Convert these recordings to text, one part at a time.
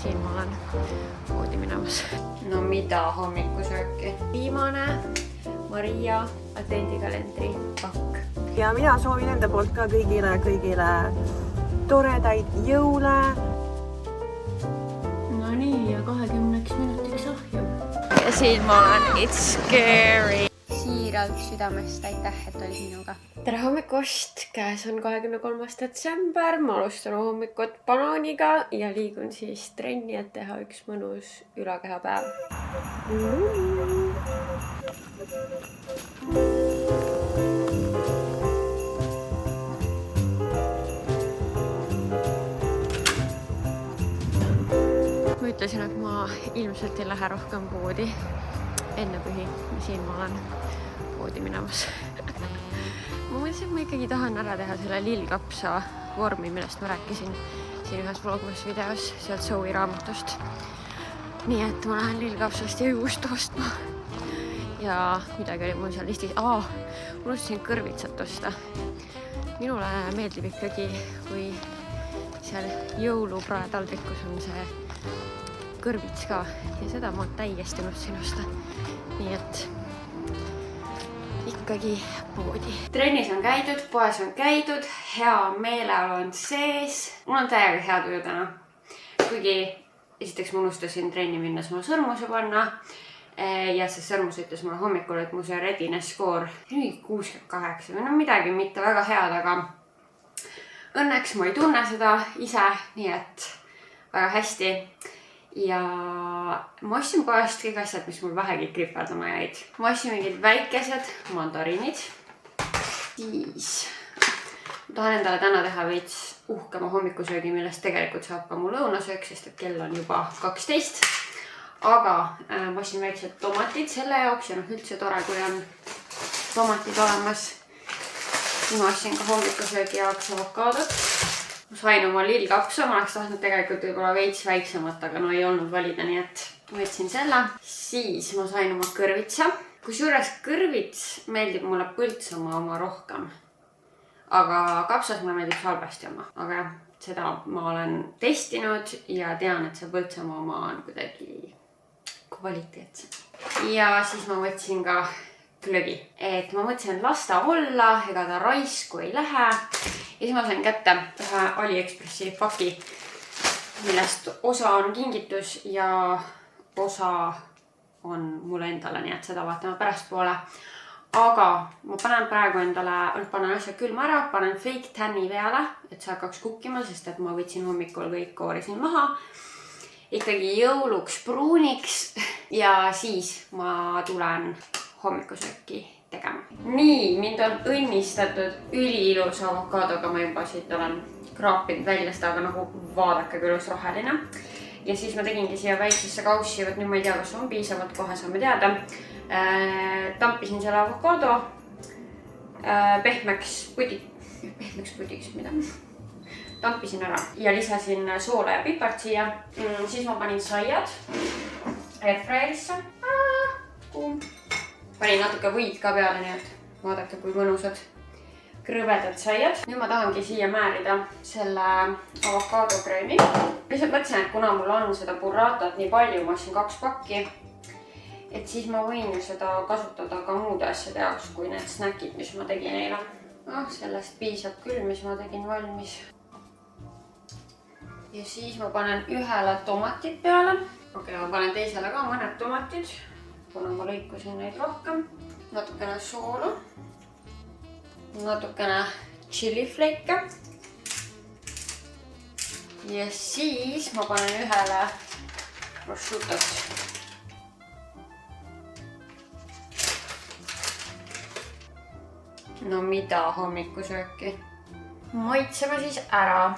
siin ma olen poodi minemas. No mida hommikusööki? Viimane Maria advendikalendri pakk. Ja mina soovin enda poolt ka kõigile toredaid jõule. No nii, ja 20 minutiks ahju. Ja siin ma olen, it's scary. Siiralt südamest aitäh, et oli minuga. Tere hommikust! Käes on 23. detsember. Ma alustan hommikut banaaniga ja liigun siis trenni, et teha üks mõnus ülakehapäev. Ma ütlesin, et ma ilmselt ei lähe rohkem poodi enne pühi. Siin ma olen poodi minemas. Ma mõtlesin, et ma ikkagi tahan ära teha selle lillkapsa vormi, millest ma rääkisin siin ühes vlogmas videos sealt Zoe raamatust. Nii et ma lähen lillkapsast ja juust ostma. Ja midagi oli mul seal listis. Unustasin kõrvitsat osta. Minule meeldib ikkagi, kui seal jõulupraetaldrikus on see kõrvits ka. Ja seda ma täiesti unustasin osta. Nii et ikkagi poodi. Trennis on käidud, poes on käidud, hea meeleolu on sees. Mul on täiega hea tuju täna. Kuigi esiteks ma unustasin trenni minnes mulle sõrmuse panna. Ja see sõrmus ütles mulle hommikul, et mu see readiness score 68. No midagi mitte väga head, aga õnneks ma ei tunne seda ise, nii et väga hästi. Ja ma ostsin poest kõik asjad, mis mul vähegi kriperdama jäid. Ma ostsin mingid väikesed mandariinid. Siis ma tahan endale täna teha veits uhkema hommikusöögi, millest tegelikult saab ka mu lõunasöök, sest et kell on juba 12. Aga ma ostsin väiksed tomatid selle jaoks ja üldse tore, kui on tomatid olemas. Ma ostsin ka hommikusöögi jaoks avokaadot. Ma sain oma lillkapsa, ma oleks tahtnud tegelikult võib-olla veits väiksemat, aga no ei olnud valida, nii et võtsin selle. Siis ma sain oma kõrvitsa. Kusjuures kõrvits meeldib mulle Põltsamaa oma rohkem. Aga kapsas mulle meeldib Salbasti oma. Aga jah, seda ma olen testinud ja tean, et see Põltsamaa oma on kuidagi kvaliteetsem. Ja siis ma võtsin ka glögi. Et ma mõtlesin, et lasta olla, ega ta raisku ei lähe. Ja siis ma sain kätte ühe AliExpressi paki, millest osa on kingitus ja osa on mulle endale, nii et seda vaatame pärast poole. Aga ma panen praegu endale, panen asja külma ära, panen fake tanni peale, et see hakkaks kukkima, sest et ma võtsin hommikul kõik koorisin maha. Ikkagi jõuluks pruuniks ja siis ma tulen hommikusööki tegema. Nii, mind on õnnistatud üliilus avokaadoga, ma juba siit olen kraapinud välja seda, aga nagu vaadake kui ilus roheline. Ja siis ma tegingi siia väiksesse kaussi, võt nüüd ma ei tea, kas on piisavalt, kohe saame teada. Tampisin selle avokaado pehmeks pudiks, mida? Tampisin ära ja lisasin soola ja pipart siia. Siis ma panin saiad airfryerisse. Panin natuke võid ka peale, nii et vaadake, kui mõnusad krõvedad saiad. Nüüd ma tahangi siia määrida selle avokaadokröömi. Lihtsalt mõtlesin, et kuna mul on seda burratot nii palju, ma ostsin 2 pakki, et siis ma võin ju seda kasutada ka muude asjade jaoks, kui need snäkid, mis ma tegin eile. Sellest piisab küll, mis ma tegin valmis. Ja siis ma panen ühele tomatid peale. Okei, ma panen teisele ka mõned tomatid, kuna ma lõikusin neid rohkem. Natukene soola, natukene tšillifleike. Ja siis ma panen ühele prosciutot. No mida hommikusööki? Maitseme siis ära.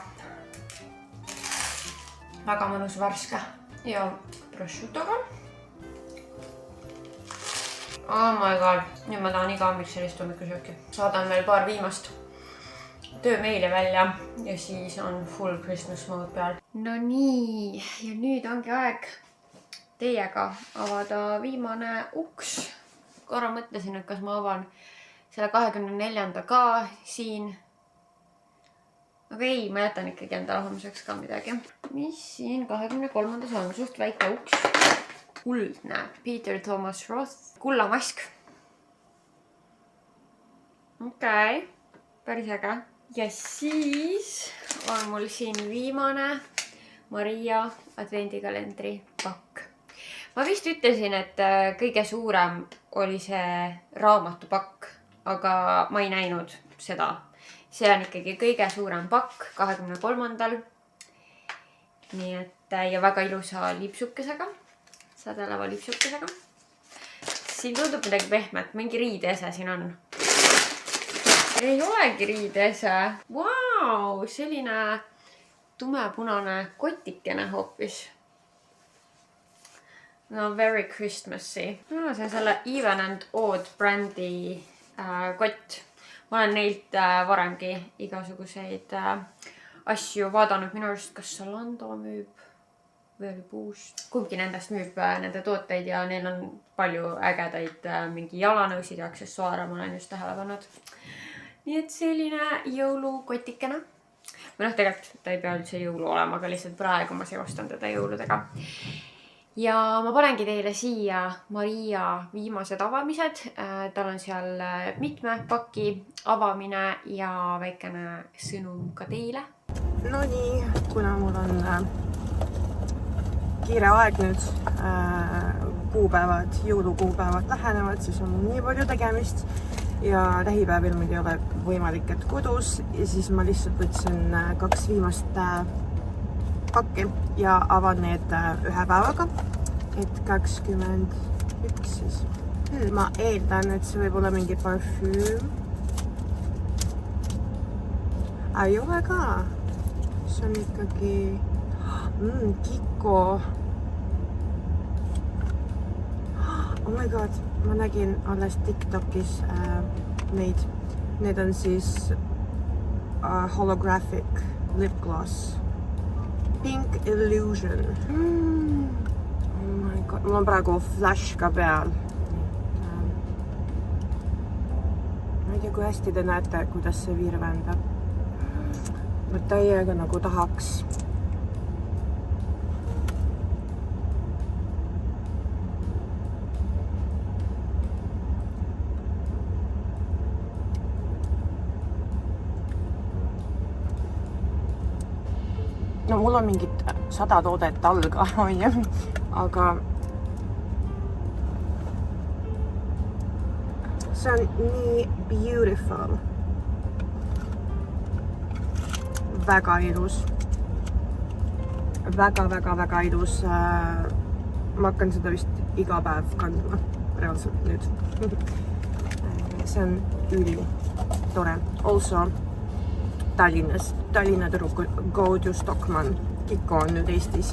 Väga mõnus värske ja prosciutoga. Oh my god, nüüd ma tahan iga hommik sellist hommikusööki. Saadan veel paar viimast töömeile välja ja siis on full Christmas mode peal. No nii, ja nüüd ongi aeg teiega avada viimane uks. Korra mõtlesin, et kas ma avan selle 24. ka siin. aga ei, ma jätan ikkagi endale homseks ka midagi. Mis siin 23. on? Suht väike uks. Kuldne Peter Thomas Roth kullamask. Okei, päris äge. Ja siis on mul siin viimane Maria advendikalendri pakk. Ma vist ütlesin, et kõige suurem oli see raamatupakk, aga ma ei näinud seda. See on ikkagi kõige suurem pakk 23. Nii et ja väga ilusa lipsukesega, sädeleva lipsukesega. Siin tundub midagi pehmet, mingi riideese siin on. Ei olegi riideese. Vau, selline tumepunane kotikene hoopis. No very Christmassy. No, see on selle Even and Odd brändi kott. Ma olen neilt varemgi igasuguseid asju vaadanud. Minu arust, kas Zalando müüb veel Boost. Kumbki nendest müüb nende tooteid ja neil on palju ägedaid mingi jalanõusid ja aksessuaare. Ma olen just tähele pannud. Nii et selline jõulukotikene. Või tegelikult ta ei pea üldse jõulu olema, aga lihtsalt praegu ma seostan teda jõuludega. Ja ma panengi teile siia Maria viimased avamised. Tal on seal mitme paki avamine ja väikene sõnum ka teile. No nii, kuna mul on kiire aeg nüüd, kuupäevad, jõulukuupäevad lähenevad, siis on nii palju tegemist ja lähipäevil meil ei ole võimalik, et kodus ja siis ma lihtsalt võtsin 2 viimast pakki ja avan need ühe päevaga, et 21 siis. Ma eeldan, et see võib olla mingi parfüüm. Ei ole ka. See on ikkagi Kiko. Oh my god, ma nägin alles TikTokis neid. Need on siis holographic lip gloss. Pink Illusion. Oh my god, mul on praegu flash ka peal. Ma ei tea, kui hästi te näete, kuidas see virvendab. Ma täiega nagu tahaks. No mul on mingid 100 toodet all ka, aga see on nii beautiful. Väga ilus. Väga ilus. Ma hakkan seda vist iga päev kandma, reaalselt nüüd. See on üli tore. Also Tallinnas, Tallinna tüdruk Goju Stockmann. Kiko on nüüd Eestis.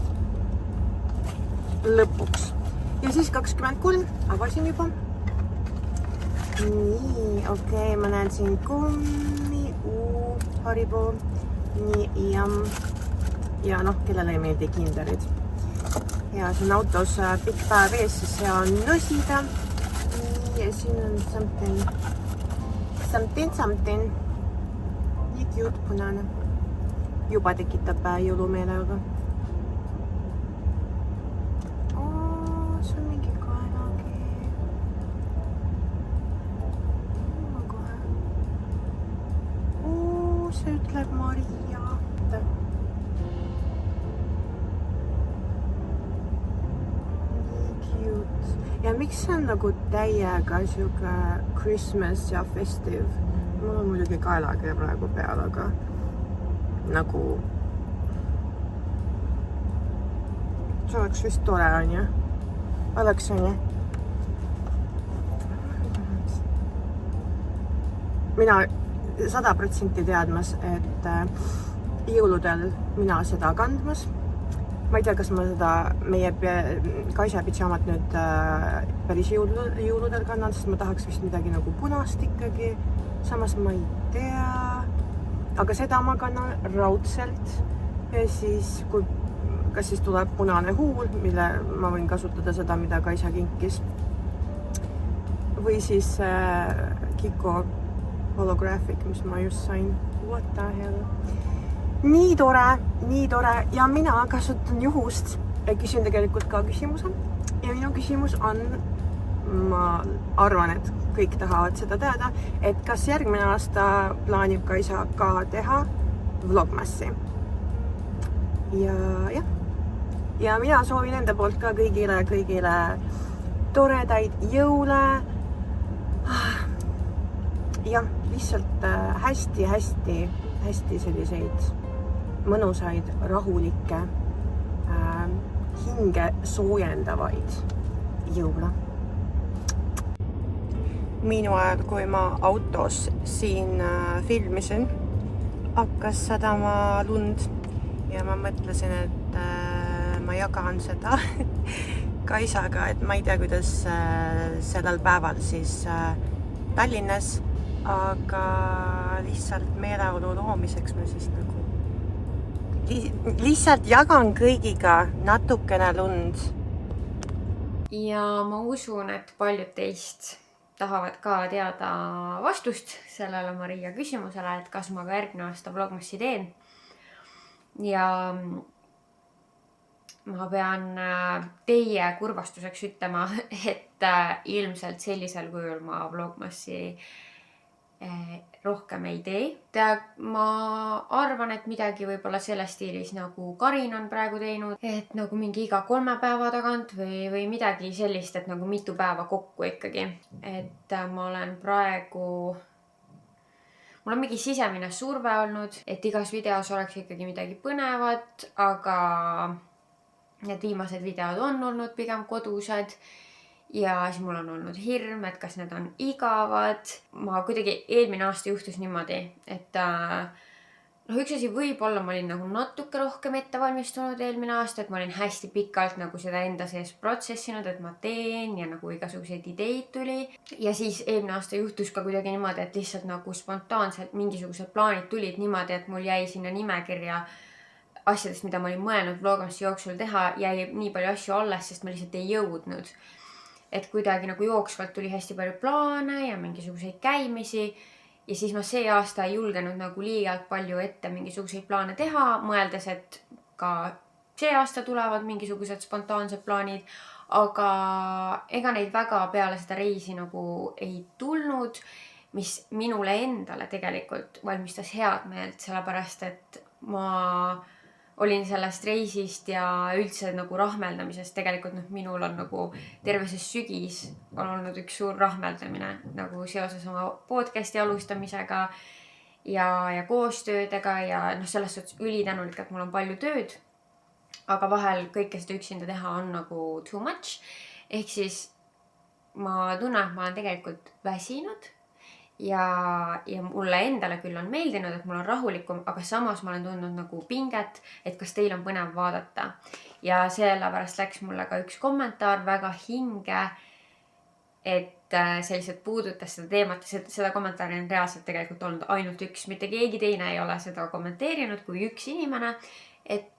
Lõpuks. Ja siis 23 avasin juba. Nii, okei, ma näen siin kummi, Haribo, nii, ja noh, kellele ei meeldi kinderid. Ja siin autos pikk päev ees, siis see on nosida. Ja siin on something. Nii cute punane. Juba tekitab jõulumeelega. See on mingi kaelagi. See ütleb Maria. Nii cute. Ja miks see on nagu täiega siuke Christmas ja festive? Mul on muidugi kaelakirja praegu peal, aga nagu see oleks vist tore, on ju? Oleks, on ju? Mina 100% teadmas, et jõuludel mina seda kandmas. Ma ei tea, kas ma seda meie Kaisa pidžamat nüüd päris jõuludel kannan, sest ma tahaks vist midagi nagu punast ikkagi. Samas ma ei tea, aga seda ma kannan raudselt ja siis, kas siis tuleb punane huul, mille ma võin kasutada seda, mida Kaisa kinkis. Või siis Kiko holographic, mis ma just sain. What the hell? nii tore ja mina kasutan juhust ja küsin tegelikult ka küsimuse ja minu küsimus on, ma arvan, et kõik tahavad seda teada, et kas järgmine aasta plaanib Kaisa ka teha vlogmassi ja mina soovin enda poolt ka kõigile toredaid jõule. Jah, lihtsalt hästi selliseid mõnusaid, rahulikke, hinge soojendavaid jõule. Minu ajal, kui ma autos siin filmisin, hakkas sadama lund ja ma mõtlesin, et ma jagan seda Kaisaga, et ma ei tea, kuidas sellel päeval siis Tallinnas, aga lihtsalt meeleolu loomiseks ma siis nagu lihtsalt jagan kõigiga natukene lund. Ja ma usun, et paljud teist tahavad ka teada vastust sellele Maria küsimusele, et kas ma ka järgmine aasta vlogmassi teen. Ja ma pean teie kurvastuseks ütlema, et ilmselt sellisel kujul ma vlogmassi rohkem ei tee. Ma arvan, et midagi võib-olla selles stiilis nagu Karin on praegu teinud, et nagu mingi iga 3 päeva tagant või midagi sellist, et nagu mitu päeva kokku ikkagi. Et ma olen praegu, mul on mingi sisemine surve olnud, et igas videos oleks ikkagi midagi põnevat, aga need viimased videod on olnud pigem kodused. Ja siis mul on olnud hirm, et kas need on igavad. Ma kuidagi eelmine aasta juhtus niimoodi, et üks asi võib-olla ma olin nagu natuke rohkem ette valmistunud eelmine aasta, et ma olin hästi pikalt nagu seda enda sees protsessinud, et ma teen ja nagu igasuguseid ideid tuli. Ja siis eelmine aasta juhtus ka kuidagi niimoodi, et lihtsalt nagu spontaanselt mingisugused plaanid tulid niimoodi, et mul jäi sinna nimekirja asjadest, mida ma olin mõelnud vlogmassi jooksul teha, jäi nii palju asju alles, sest ma lihtsalt ei jõudnud. Et kuidagi nagu jooksvalt tuli hästi palju plaane ja mingisuguseid käimisi ja siis ma see aasta ei julgenud nagu liialt palju ette mingisuguseid plaane teha, mõeldes, et ka see aasta tulevad mingisugused spontaansed plaanid, aga ega neid väga peale seda reisi nagu ei tulnud, mis minule endale tegelikult valmistas head meelt, sellepärast et ma olin sellest reisist ja üldse nagu rahmeldamisest. Tegelikult minul on nagu terve see sügis on olnud üks suur rahmeldamine nagu seoses oma podcasti alustamisega ja koostöödega ja selles suhtes ülitänulik, et mul on palju tööd, aga vahel kõike seda üksinda teha on nagu too much. Ehk siis ma tunnen, et ma olen tegelikult väsinud ja mulle endale küll on meeldinud, et mul on rahulikum, aga samas ma olen tundnud nagu pinget, et kas teil on põnev vaadata. Ja sellepärast läks mulle ka üks kommentaar väga hinge, et selliselt puudutas seda teemat. Seda kommentaari on reaalselt tegelikult olnud ainult üks, mitte keegi teine ei ole seda kommenteerinud kui üks inimene, et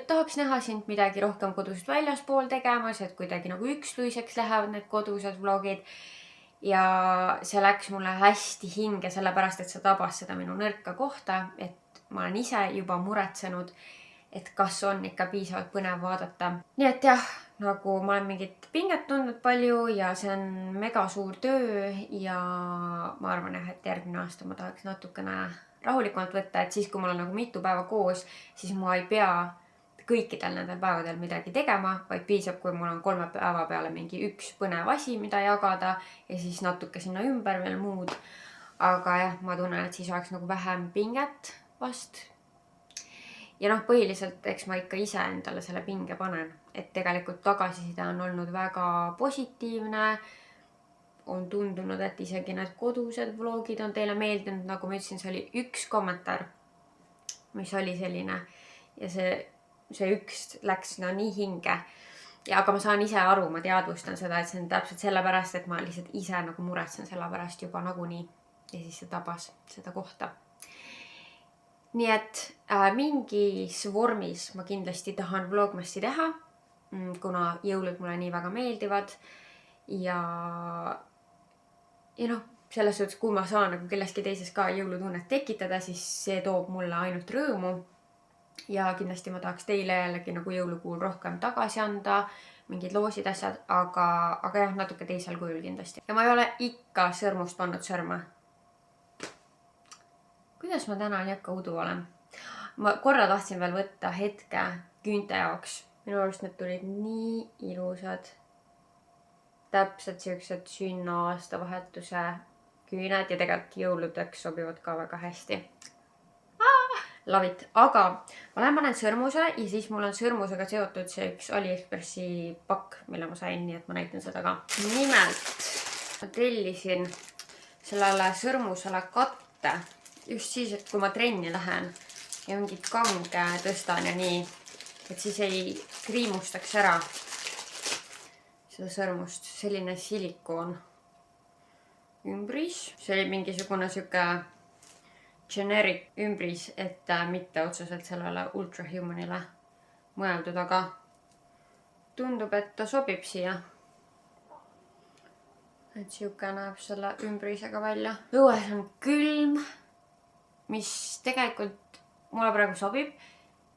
tahaks näha sind midagi rohkem kodusest väljaspool tegemas, et kuidagi nagu üksluiseks lähevad need kodused vlogid. Ja see läks mulle hästi hinge, sellepärast et see tabas seda minu nõrka kohta, et ma olen ise juba muretsenud, et kas on ikka piisavalt põnev vaadata. Nii et jah, nagu ma olen mingit pinget tundnud palju ja see on mega suur töö ja ma arvan, et järgmine aasta ma tahaks natukene rahulikumalt võtta, et siis kui mul on nagu mitu päeva koos, siis ma ei pea kõikidel nendel päevadel midagi tegema, vaid piisab, kui mul on 3 päeva peale mingi üks põnev asi, mida jagada ja siis natuke sinna ümber veel muud. Aga jah, ma tunnen, et siis oleks nagu vähem pinget vast. Ja põhiliselt eks ma ikka ise endale selle pinge panen, et tegelikult tagasiside on olnud väga positiivne. On tundunud, et isegi need kodused vlogid on teile meeldinud, nagu ma ütlesin, see oli üks kommentaar, mis oli selline ja see üks läks nii hinge. Aga ma saan ise aru, ma teadvustan seda, et see on täpselt sellepärast, et ma lihtsalt ise nagu muretsen sellepärast juba nagunii ja siis see tabas seda kohta. Nii et mingis vormis ma kindlasti tahan vlogmassi teha, kuna jõulud mulle nii väga meeldivad ja selles suhtes, kui ma saan nagu kelleski teises ka jõulutunnet tekitada, siis see toob mulle ainult rõõmu. Ja kindlasti ma tahaks teile jällegi nagu jõulukuul rohkem tagasi anda, mingid loosid asjad, aga jah, natuke teisel kujul kindlasti. Ja ma ei ole ikka sõrmust pannud sõrme. Kuidas ma täna nii hakka udu olen? Ma korra tahtsin veel võtta hetke küünte jaoks. Minu arust need tulid nii ilusad. Täpselt siuksed sünna aastavahetuse küüned ja tegelikult jõuludeks sobivad ka väga hästi. Love it. Aga ma lähen panen sõrmuse ja siis mul on sõrmusega seotud see üks AliExpressi pakk, mille ma sain, nii et ma näitan seda ka. Nimelt ma tellisin sellele sõrmusele katte just siis, et kui ma trenni lähen ja mingit kange tõstan ja nii, et siis ei kriimustaks ära seda sõrmust. Selline silikoon ümbris. See oli mingisugune siuke generic ümbris, et mitte otseselt sellele ultrahumanile mõeldud, aga tundub, et ta sobib siia. Et siuke näeb selle ümbrisega välja. Õues on külm, mis tegelikult mulle praegu sobib,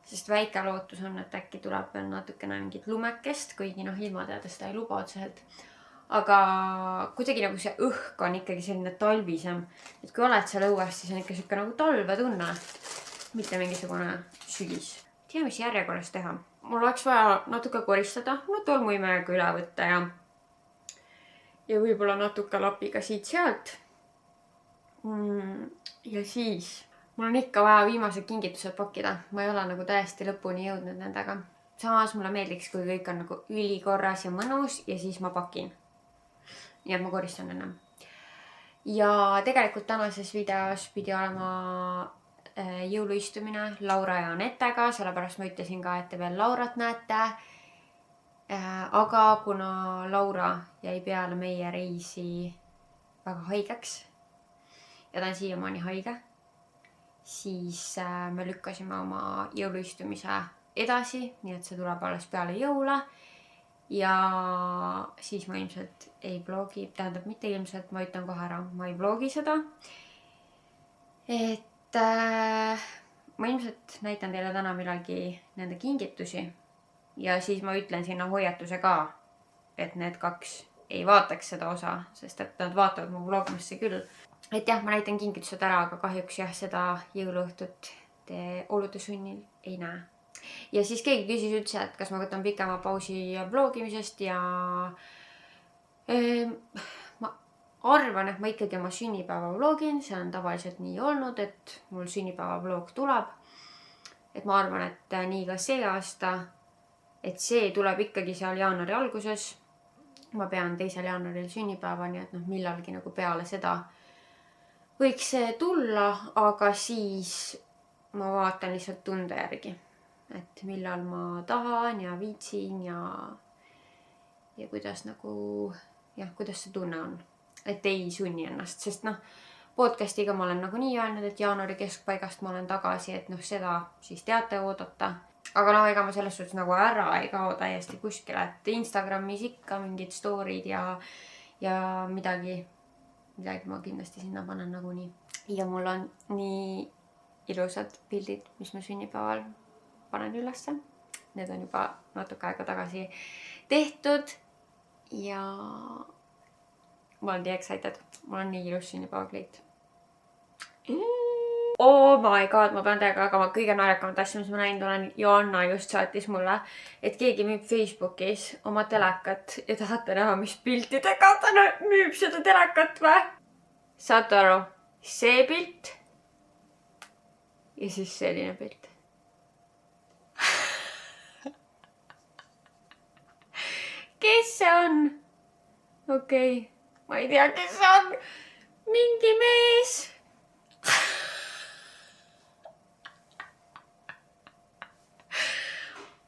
sest väike lootus on, et äkki tuleb veel natukene mingit lumekest, kuigi ilmateade seda ei luba otseselt. Aga kuidagi nagu see õhk on ikkagi selline talvisem. Et kui oled seal õues, siis on ikka siuke nagu talvetunne, mitte mingisugune sügis. Tea, mis järjekorras teha. Mul oleks vaja natuke koristada, tolmuimega üle võtta ja võib-olla natuke lapiga siit-sealt. Ja siis mul on ikka vaja viimased kingitused pakkida. Ma ei ole nagu täiesti lõpuni jõudnud nendega. Samas mulle meeldiks, kui kõik on nagu ülikorras ja mõnus ja siis ma pakin. Nii et ma koristan ennem. Ja tegelikult tänases videos pidi olema jõuluistumine Laura ja Anetega, sellepärast ma ütlesin ka, et te veel Laurat näete. Aga kuna Laura jäi peale meie reisi väga haigeks ja ta on siiamaani haige, siis me lükkasime oma jõuluistumise edasi, nii et see tuleb alles peale jõule. Ja siis ma ilmselt ei blogi, tähendab mitte ilmselt, ma ütlen kohe ära, ma ei blogi seda. Et ma ilmselt näitan teile täna millalgi nende kingitusi ja siis ma ütlen sinna hoiatuse ka, et need kaks ei vaataks seda osa, sest et nad vaatavad mu vlogmasse küll. Et jah, ma näitan kingitused ära, aga kahjuks jah, seda jõuluõhtut te olude sunnil ei näe. Ja siis keegi küsis üldse, et kas ma võtan pikema pausi vlogimisest ja ma arvan, et ma ikkagi oma sünnipäeva vlogin. See on tavaliselt nii olnud, et mul sünnipäeva vlog tuleb. Et ma arvan, et nii ka see aasta, et see tuleb ikkagi seal jaanuari alguses. Ma pean 2. jaanuaril sünnipäeva, nii et millalgi nagu peale seda võiks see tulla, aga siis ma vaatan lihtsalt tunde järgi. Et millal ma tahan ja viitsin ja kuidas nagu, jah, kuidas see tunne on. Et ei sunni ennast, sest podcastiga ma olen nagu nii öelnud, et jaanuari keskpaigast ma olen tagasi, et seda siis teate oodata. Aga ega ma selles suhtes nagu ära ei kao täiesti kuskile, et Instagramis ikka mingid story'd ja midagi ma kindlasti sinna panen nagu nii. Ja mul on nii ilusad pildid, mis ma sünnipäeval panen ülesse. Need on juba natuke aega tagasi tehtud ja ma olen nii excited. Mul on nii ilus sünnipäevakleit. Oh my god, ma pean teiega jagama kõige naerakamat asja, mis ma näinud olen. Joanna just saatis mulle, et keegi müüb Facebookis oma telekat ja tahate näha, mis piltidega ta müüb seda telekat või? Saate aru? See pilt ja siis selline pilt. Kes see on? Okei. Ma ei tea, kes see on. Mingi mees.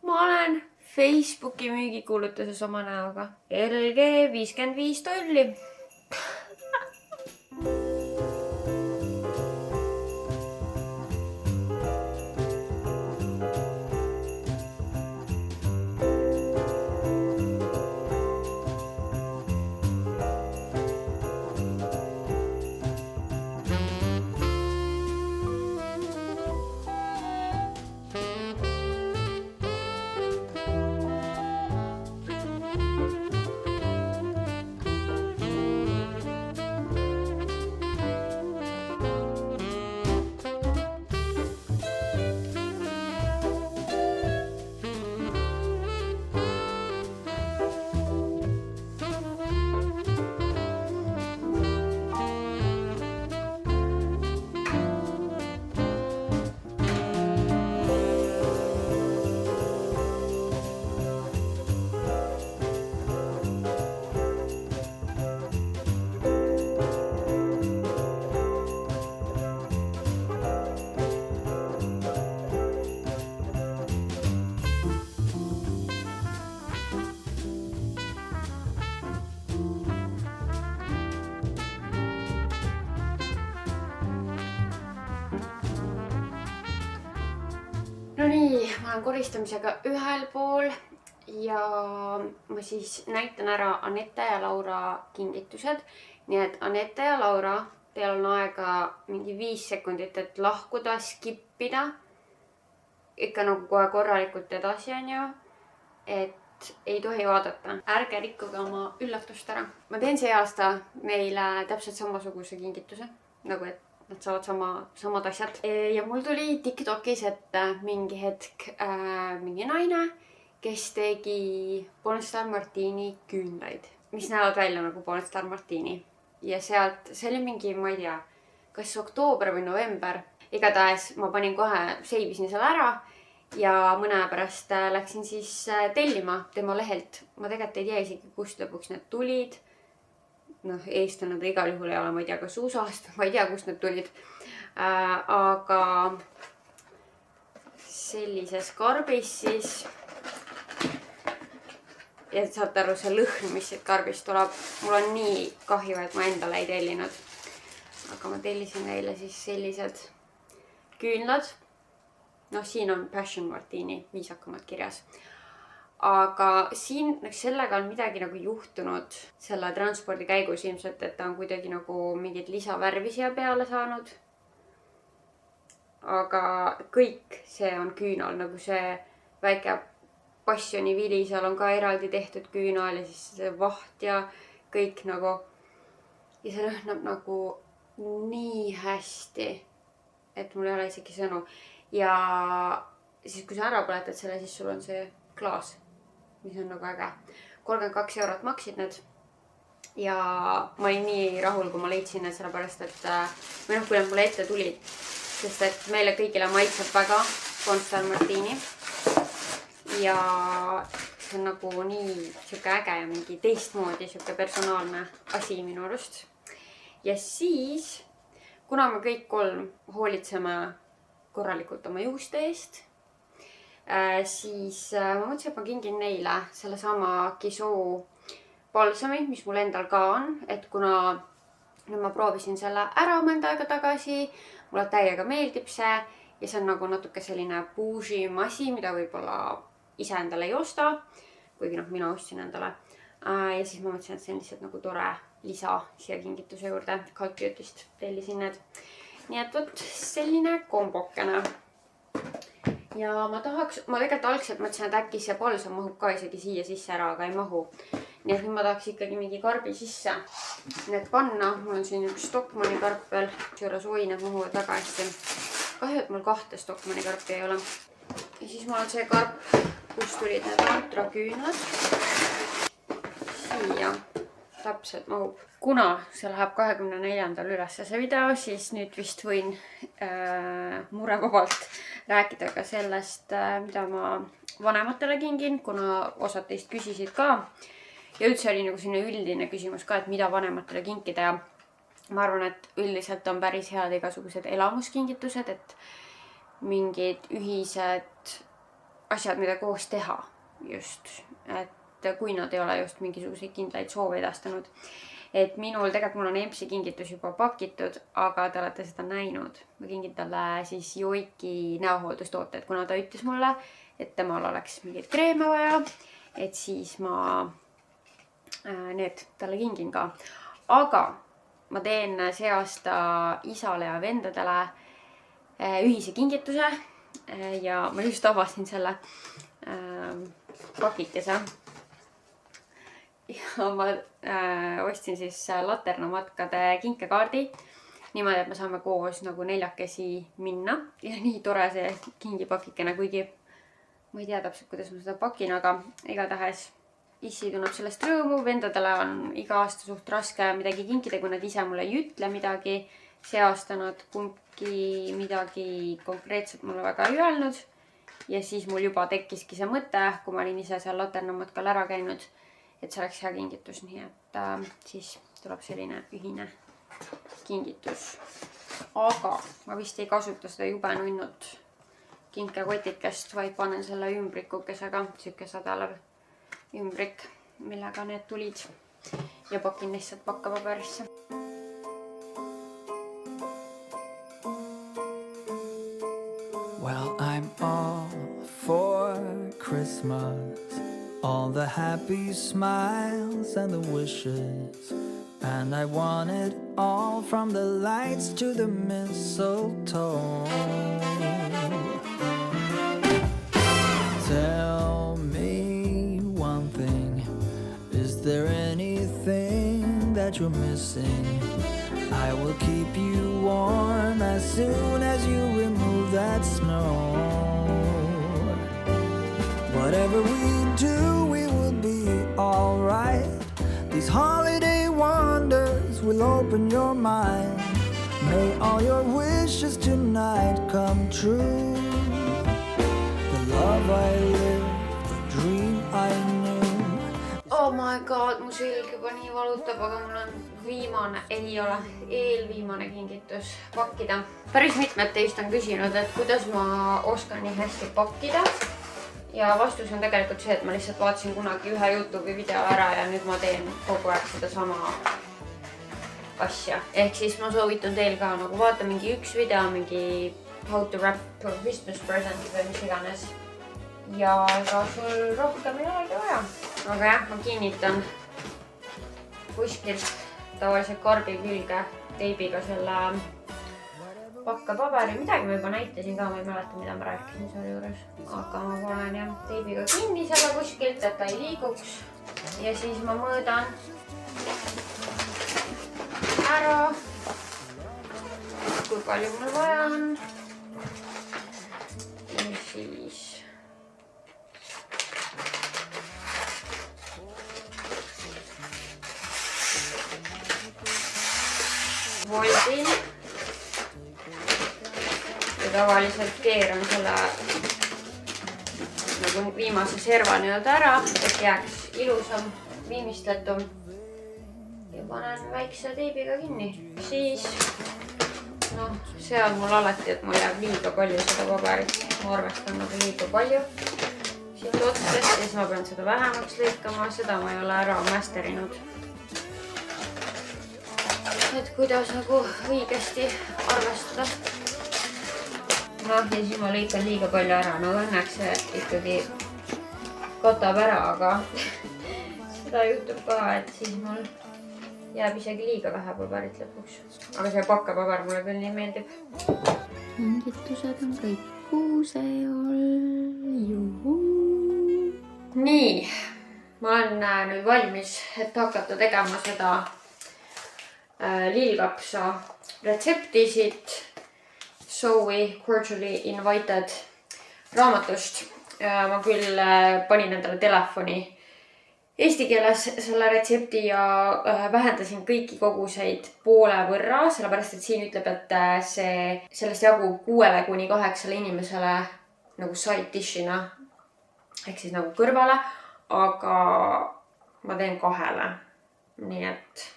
Ma olen Facebooki müügikuulutuses oma näoga. LG 55 $. no nii, ma olen koristamisega ühel pool ja ma siis näitan ära Anette ja Laura kingitused. Nii et Anette ja Laura, teil on aega mingi 5 sekundit, et lahkuda, skippida. Ikka nagu kohe korralikult edasi on ju, et ei tohi vaadata. Ärge rikkuge oma üllatust ära. Ma teen see aasta neile täpselt samasuguse kingituse, nagu et nad saavad samad asjad. Ja mul tuli TikTokis ette mingi hetk mingi naine, kes tegi Pornstar Martini küünlaid, mis näevad välja nagu Pornstar Martini. Ja sealt, see oli mingi, ma ei tea, kas oktoober või november. Igatahes ma panin kohe, seivisin seal ära ja mõne aja pärast läksin siis tellima tema lehelt. Ma tegelikult ei tea isegi, kust lõpuks need tulid. Noh, eestlane ta igal juhul ei ole, ma ei tea, kas USA-st, ma ei tea, kust need tulid. Aga sellises karbis siis. Ja saate aru, see lõhn, mis siit karbist tuleb. Mul on nii kahju, et ma endale ei tellinud. Aga ma tellisin neile siis sellised küünlad. Noh, siin on Passion Martini viisakamad kirjas. Aga siin sellega on midagi nagu juhtunud selle transpordi käigus ilmselt, et ta on kuidagi nagu mingid lisavärvi siia peale saanud. Aga kõik see on küünal, nagu see väike passioni-vili, seal on ka eraldi tehtud küünal ja siis see vaht ja kõik nagu. Ja see lõhnab nagu nii hästi, et mul ei ole isegi sõnu. Ja siis kui sa ära põletad selle, siis sul on see klaas, mis on nagu äge. 32 € maksid need. Ja ma olin nii rahul, kui ma leidsin need, sellepärast, et või noh, kui need mulle ette tulid, sest et meile kõigile maitseb väga Pornstar Martini. Ja see on nagu nii siuke äge ja mingi teistmoodi siuke personaalne asi minu arust. Ja siis, kuna me kõik 3 hoolitseme korralikult oma juuste eest, siis ma mõtlesin, et ma kingin neile selle sama Kisoo balsami, mis mul endal ka on, et kuna ma proovisin selle ära mõnda aega tagasi, mulle täiega meeldib see ja see on nagu natuke selline bougie masi, mida võib-olla ise endale ei osta, kuigi noh, mina ostsin endale. Ja siis ma mõtlesin, et see on lihtsalt nagu tore lisa siia kingituse juurde. Cult Beauty'st tellisin need. Nii et võt selline kombokene. Ja ma tegelikult algselt mõtlesin, et äkki see balsam mahub ka isegi siia sisse ära, aga ei mahu. Nii et nüüd ma tahaks ikkagi mingi karbi sisse need panna. Mul on siin üks Stockmanni karp veel. Juures oi, need mahuvad väga hästi. Kahju, et mul 2 Stockmanni karpi ei ole. Ja siis mul on see karp, kus tulid need antraküünlad. Siia täpselt mahub. Kuna see läheb 24. üles see video, siis nüüd vist võin murevabalt rääkida ka sellest, mida ma vanematele kingin, kuna osad teist küsisid ka. Ja üldse oli nagu selline üldine küsimus ka, et mida vanematele kinkida. Ja ma arvan, et üldiselt on päris head igasugused elamuskingitused, et mingid ühised asjad, mida koos teha just, et kui nad ei ole just mingisuguseid kindlaid soove edastanud. Et mul on EMS-i kingitus juba pakitud, aga te olete seda näinud. Ma kingin talle siis Joiki näohooldustooted, kuna ta ütles mulle, et temal oleks mingid kreeme vaja, et siis ma need talle kingin ka. Aga ma teen see aasta isale ja vendadele ühise kingituse ja ma just avasin selle pakikese. Ja ma ostsin siis Laternamatkade kinkekaardi niimoodi, et me saame koos nagu 4 minna ja nii tore see kingipakikene, kuigi ma ei tea täpselt, kuidas ma seda pakin, aga igatahes issi tunneb sellest rõõmu. Vendadele on iga aasta suht raske midagi kinkida, kui nad ise mulle ei ütle midagi. See aasta nad kumbki midagi konkreetselt mulle väga ei öelnud ja siis mul juba tekkiski see mõte, kui ma olin ise seal Laternamatkal ära käinud, et see oleks hea kingitus, nii et siis tuleb selline ühine kingitus. Aga ma vist ei kasuta seda jube nunnut kinkekotikest, vaid panen selle ümbrikukesega, siuke sadalev ümbrik, millega need tulid ja pakin lihtsalt pakkapaberisse. Well, I'm all all the happy smiles and the wishes. And I want it all from the lights to the mistletoe. Tell me one thing, is there anything that you're missing? I will keep you warm as soon as you remove that snow. Whatever we do, we will be alright. These holiday wonders will open your mind. May all your wishes tonight come true. The love I live, the dream I knew. Oh my god, mu selg juba nii valutab, aga mul on eelviimane kingitus pakkida. Päris mitmed teist on küsinud, et kuidas ma oskan nii hästi pakkida. Ja vastus on tegelikult see, et ma lihtsalt vaatasin kunagi ühe YouTube'i video ära ja nüüd ma teen kogu aeg seda sama asja. Ehk siis ma soovitan teil ka nagu vaata mingi üks video, mingi how to wrap a Christmas present või mis iganes. Ja ega sul rohkem ei olegi vaja. Aga jah, ma kinnitan kuskilt tavaliselt karbi külge teibiga selle pakkapaberi. Midagi ma juba näitasin ka, ma ei mäleta, mida ma rääkisin selle juures. Aga ma panen jah teibiga kinni selle kuskilt, et ta ei liiguks. Ja siis ma mõõdan ära, kui palju mul vaja on. Ja siis voldin ja tavaliselt keeran selle nagu viimase serva nüüd ära, et jääks ilusam, viimistletum ja panen väikse teibiga kinni. Siis see on mul alati, et mul jääb liiga palju seda paberit. Ma arvestan nagu liiga palju siit otsest ja siis ma pean seda vähemaks lõikama. Seda ma ei ole ära mästerinud. Et kuidas nagu õigesti arvestada. Ja siis ma lõikan liiga palju ära. Õnneks see ikkagi katab ära, aga seda juhtub ka, et siis mul jääb isegi liiga vähe paberit lõpuks. Aga see pakkapaber mulle küll nii meeldib. Kingitused on kõik kuuse all. Juhu! Nii, ma olen nüüd valmis, et hakata tegema seda lillkapsa retsepti siit Zoe Cordially Invited raamatust. Ma küll panin endale telefoni eesti keeles selle retsepti ja vähendasin kõiki koguseid poole võrra, sellepärast et siin ütleb, et sellest jagub 6–8 inimesele nagu side dishina ehk siis nagu kõrvale, aga ma teen 2. Nii et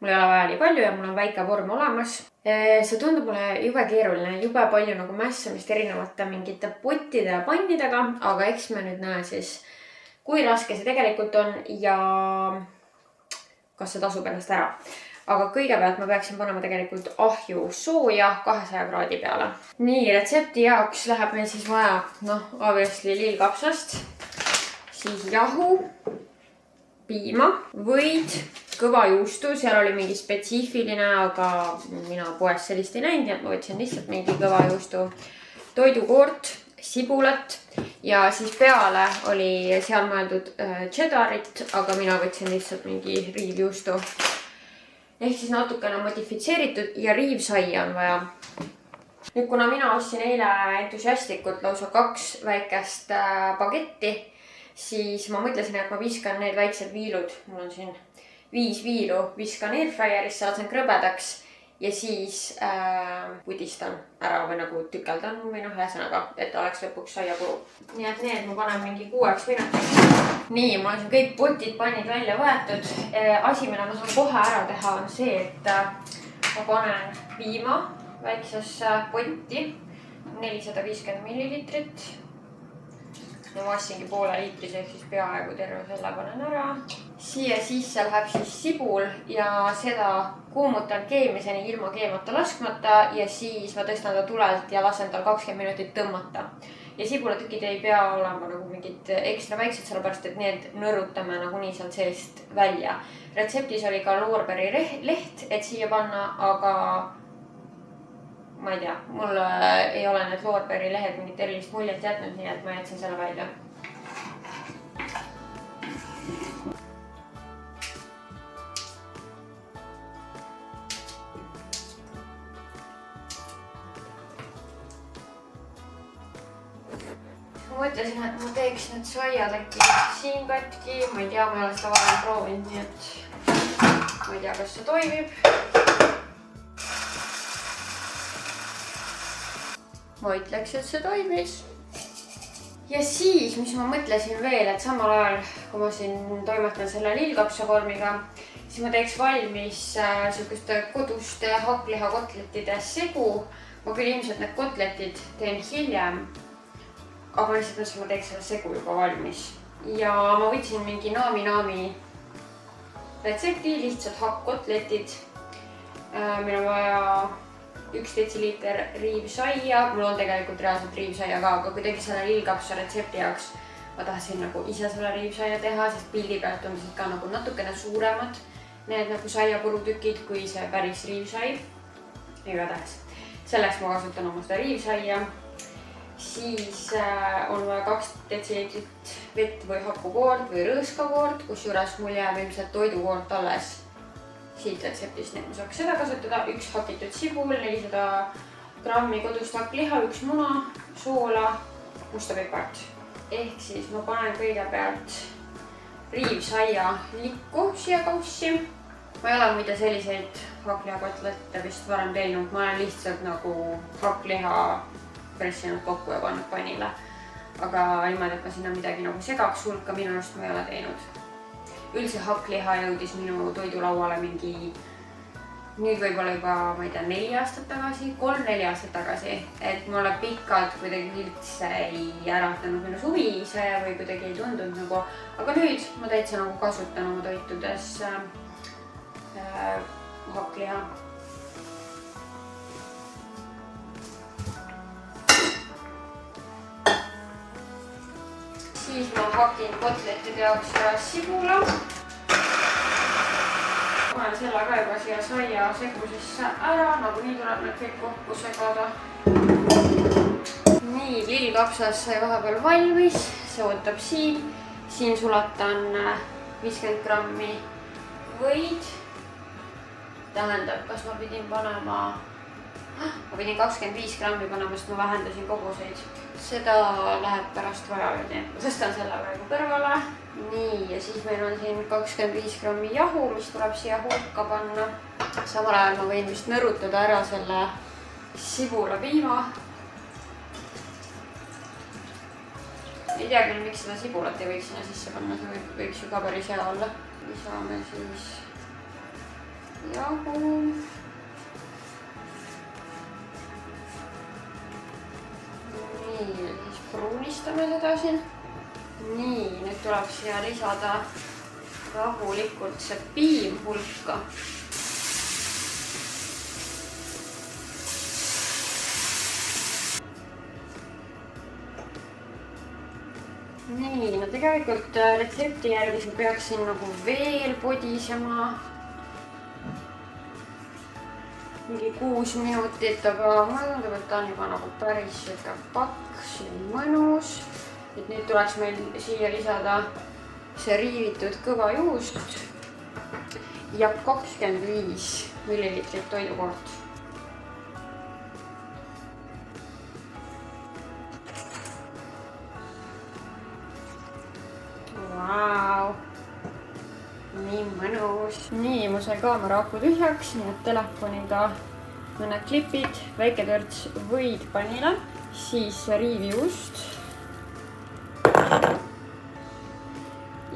mul ei ole vaja nii palju ja mul on väike vorm olemas. See tundub mulle jube keeruline, jube palju nagu mässamist erinevate mingite pottide ja pannidega, aga eks me nüüd näe siis, kui raske see tegelikult on ja kas see tasub ennast ära. Aga kõigepealt ma peaksin panema tegelikult ahju sooja 200 kraadi peale. Nii, retsepti jaoks läheb meil siis vaja, obviously lillkapsast, siis jahu, piima, võid, kõva juustu, seal oli mingi spetsiifiline, aga mina poes sellist ei näinud, et ma võtsin lihtsalt mingi kõva juustu, toidukoort, sibulat ja siis peale oli seal mõeldud cheddarit, aga mina võtsin lihtsalt mingi riivjuustu. Ehk siis natukene modifitseeritud ja riivsaia on vaja. Nüüd, kuna mina ostsin eile entusiastlikult lausa 2 väikest bagetti, siis ma mõtlesin, et ma viskan need väiksed viilud. Mul on siin 5 viilu, viskan airfryerisse, lasen krõbedaks ja siis pudistan ära või nagu tükeldan või ühesõnaga, et ta oleks lõpuks saiapuru. Nii et need ma panen mingi 6 minutiks. Nii, mul on siin kõik potid, pannid välja võetud. Asi, mida ma saan kohe ära teha, on see, et ma panen piima väiksesse potti, 450 millilitrit. Ja ma ostsingi poole liitris, ehk siis peaaegu terve selle panen ära. Siia sisse läheb siis sibul ja seda kuumutan keemiseni ilma keemata laskmata ja siis ma tõstan ta tulelt ja lasen tal 20 minutit tõmmata. ja sibulatükid ei pea olema nagu mingid ekstra väiksed, sellepärast et need nõrutame nagunii sealt seest välja. Retseptis oli ka loorberi leht, et siia panna, aga ma ei tea, mul ei ole need loorberi lehed mingit erilist muljet jätnud, nii et ma jätsin selle välja. Ma mõtlesin, et ma teeks need saiad äkki siin katki, ma ei tea, ma ei ole seda varem proovinud, nii et ma ei tea, kas see toimib. Ma ütleks, et see toimis. Ja siis, mis ma mõtlesin veel, et samal ajal, kui ma siin toimetan selle lillkapsa vormiga, siis ma teeks valmis selguste koduste hakklihakotletide segu. Ma küll ilmselt need kotletid teen hiljem. Aga lihtsalt mõtlesin, ma teeks selle segu juba valmis. Ja ma võtsin mingi naami retsepti, lihtsalt hakkkotletid. Meil on vaja 1 detsiliiter riivsaia. Mul on tegelikult reaalselt riivsaia ka, aga kuidagi selle lillkapsa retsepti jaoks ma tahtsin nagu ise selle riivsaia teha, sest pildi pealt on ka nagu natukene suuremad need nagu saiapurutükid kui see päris riivsai. Igatahes. Selleks ma kasutan oma seda riivsaia. Siis on vaja 2 detsiliitrit vett või hapukoort või rõõskakoort, kus juures mul jääb ilmselt toidukoort alles siit retseptist, nii et ma saaks seda kasutada. 1 hakitud sibul, 400 grammi kodust hakkliha, 1 muna, soola, musta pipart. Ehk siis ma panen kõigepealt riivsaia likku siia kaussi. Ma ei ole muide selliseid hakklihakotlette vist varem teinud, ma olen lihtsalt nagu hakkliha pressinud kokku ja pannud pannile. Aga niimoodi, et ma sinna midagi nagu segaks hulka, minu arust ma ei ole teinud. Üldse hakkliha jõudis minu toidulauale mingi, nüüd võib-olla juba, ma ei tea, 4 aastat tagasi, 3-4 aastat tagasi. Et mulle pikalt kuidagi üldse ei äratanud minu suvi see või kuidagi ei tundunud nagu. Aga nüüd ma täitsa nagu kasutan oma toitudes hakkliha. Siis ma hakin kotletide jaoks ära sibula. Panen selle ka juba siia saia segusesse ära, nagu nii tuleb need kõik kokku segada. Nii, lillkapsas sai vahepeal valmis, see ootab siin. Siin sulatan 50 grammi võid. Tähendab, kas ma pidin panema... Ma pidin 25 grammi panema, sest ma vähendasin koguseid. Seda läheb pärast vaja, ma tõstan selle praegu kõrvale. Nii, ja siis meil on siin 25 grammi jahu, mis tuleb siia hulka panna. Samal ajal ma võin vist nõrutada ära selle sibulapiima. Ei tea küll, miks seda sibulat ei võiks sinna sisse panna, see võiks ju ka päris hea olla. Lisame siis jahu. Nii, siis pruunistame seda siin. Nii, nüüd tuleb siia lisada rahulikult see piim hulka. Nii, no tegelikult retsepti järgi peaksin nagu veel podisema. Mingi 6 minutit, aga ma tundub, et ta on juba nagu päris paks ja mõnus. Et nüüd tuleks meil siia lisada see riivitud kõva juust ja 25 millilitrit toidukoort. Vau! Nii mõnus. Nii, ma sai kaamera aku tühjaks, nii et telefoniga mõned klipid, väike törts võid pannile, siis riivjuust.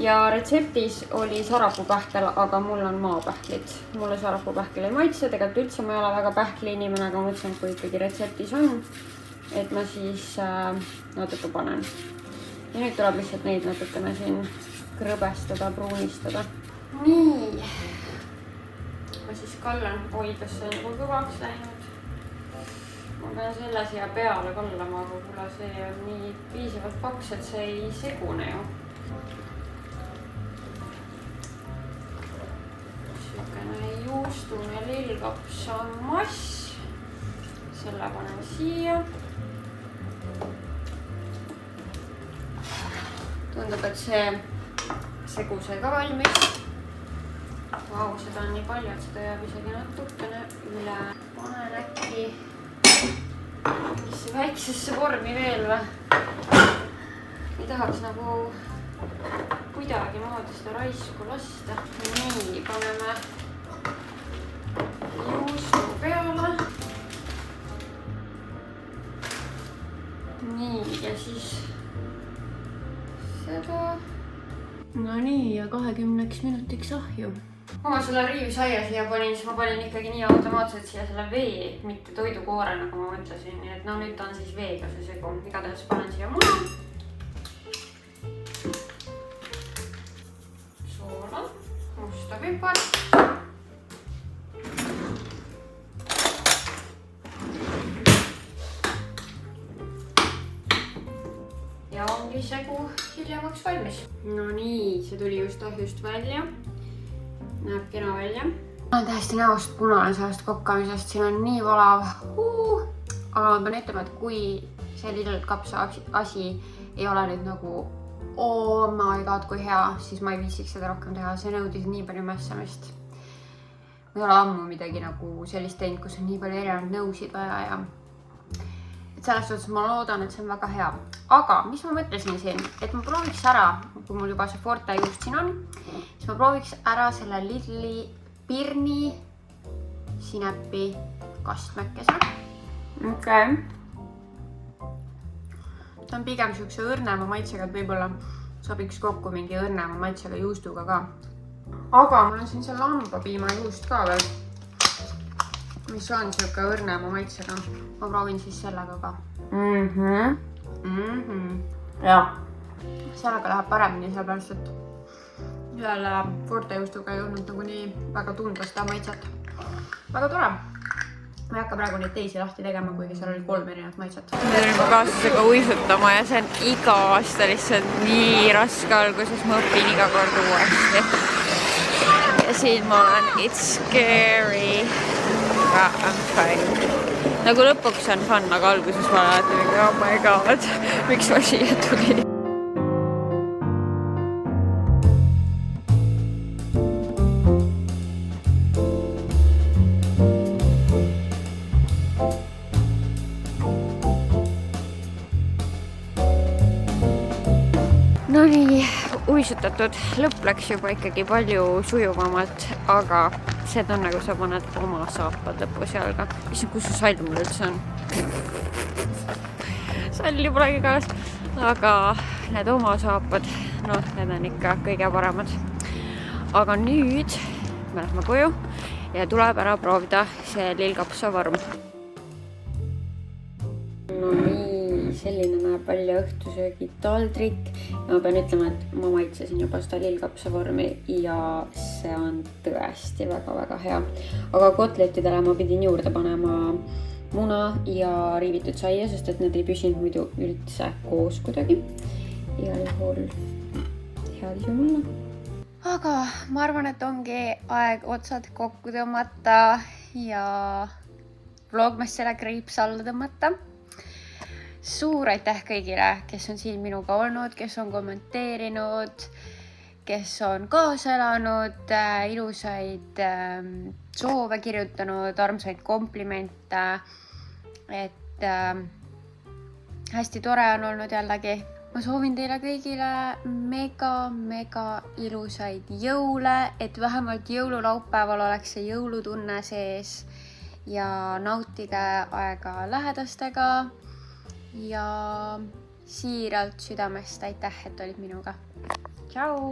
Ja retseptis oli sarapupähkel, aga mul on maapähklid. Mulle sarapupähkel ei maitse, tegelikult üldse ma ei ole väga pähkli inimene, aga mõtlen, kui ikkagi retseptis on, et ma siis natuke panen. Ja nüüd tuleb lihtsalt neid natukene siin krõbestada, pruunistada. Nii, ma siis kallan, oi, kas see on juba kõvaks läinud. ma pean selle siia peale kallama, aga kuna see on nii piisavalt paks, et see ei segune ju. Siukene juustune lillkapsa mass. Selle panen siia. Tundub, et see segu sai ka valmis. Vau, seda on nii palju, et seda jääb isegi natukene üle. Panen äkki mingisse väiksesse vormi veel või? Ei tahaks nagu kuidagi moodi seda raisku lasta. Nii, paneme juustu peale. Nii, ja siis seda. No nii, ja 20 minutiks ahju. Kui ma selle riivsaia siia panin, siis ma panin ikkagi nii automaatselt siia selle vee, mitte toidukoore, nagu ma mõtlesin. Nii et no nüüd on siis veega see segu. Igatahes panen siia muna. Soola, musta pipar. Ja ongi segu hiljemaks valmis. No nii, see tuli just ahjust välja. Näeb kena välja. Ma olen tähesti näost punane sellest kokkamisest, siin on nii valav. Aga ma pean ütlema, et kui see lillkapsa asi ei ole nüüd nagu oh my god, kui hea, siis ma ei viitsiks seda rohkem teha. See nõudis nii palju mässamist. Ma ei ole ammu midagi nagu sellist teinud, kus on nii palju erinevaid nõusid vaja ja et selles suhtes ma loodan, et see on väga hea. Aga mis ma mõtlesin siin, et ma prooviks ära, kui mul juba see Forte juust siin on, siis ma prooviks ära selle Lidli pirni sinepi kastmekese. Okay. Ta on pigem siukse õrnema maitsega, et võib-olla sobiks kokku mingi õrnema maitsega juustuga ka. Aga mul on siin see lambapiima juust ka veel, mis on siuke õrnema maitsega. Ma proovin siis sellega ka. Ja. Sellega läheb paremini, sellepärast, et selle Forte juustuga ei olnud nagu nii väga tunda seda maitset. Väga tore. Ma ei hakka praegu neid teisi lahti tegema, kuigi seal oli 3 erinevat maitset. Me tulin mu kaaslasega uisutama ja see on iga aasta lihtsalt nii raske alguses. Ma õpin iga kord uuesti. Ja siin ma olen, it's scary. Aga I'm fine. Nagu lõpuks on fun, aga alguses ma alati mingi, oh my god, miks ma siia tulin? No nii, uisutatud lõpp läks juba ikkagi palju sujuvamalt, aga see tunne, kui sa paned oma saapad lõpus jalga. Issand, kus see sall mul üldse on? Salli polegi kaas. Aga need oma saapad, no need on ikka kõige paremad. Aga nüüd me lähme koju ja tuleb ära proovida see lillkapsa vorm. No nii, selline näeb välja õhtusöögi taldrik. Ma pean ütlema, et ma maitsesin juba seda lillkapsa vormi ja see on tõesti väga-väga hea. Aga kotletidele ma pidin juurde panema muna ja riivitud saia, sest et need ei püsinud muidu üldse koos kuidagi. Igal juhul head jumalna. Aga ma arvan, et ongi aeg otsad kokku tõmmata ja vlogmassile kriips alla tõmmata. Suur aitäh kõigile, kes on siin minuga olnud, kes on kommenteerinud, kes on kaasa elanud, ilusaid soove kirjutanud, armsaid komplimente. Et hästi tore on olnud jällegi. Ma soovin teile kõigile mega ilusaid jõule, et vähemalt jõululaupäeval oleks see jõulutunne sees ja nautige aega lähedastega. Ja siiralt südamest aitäh, et olid minuga. Tšau!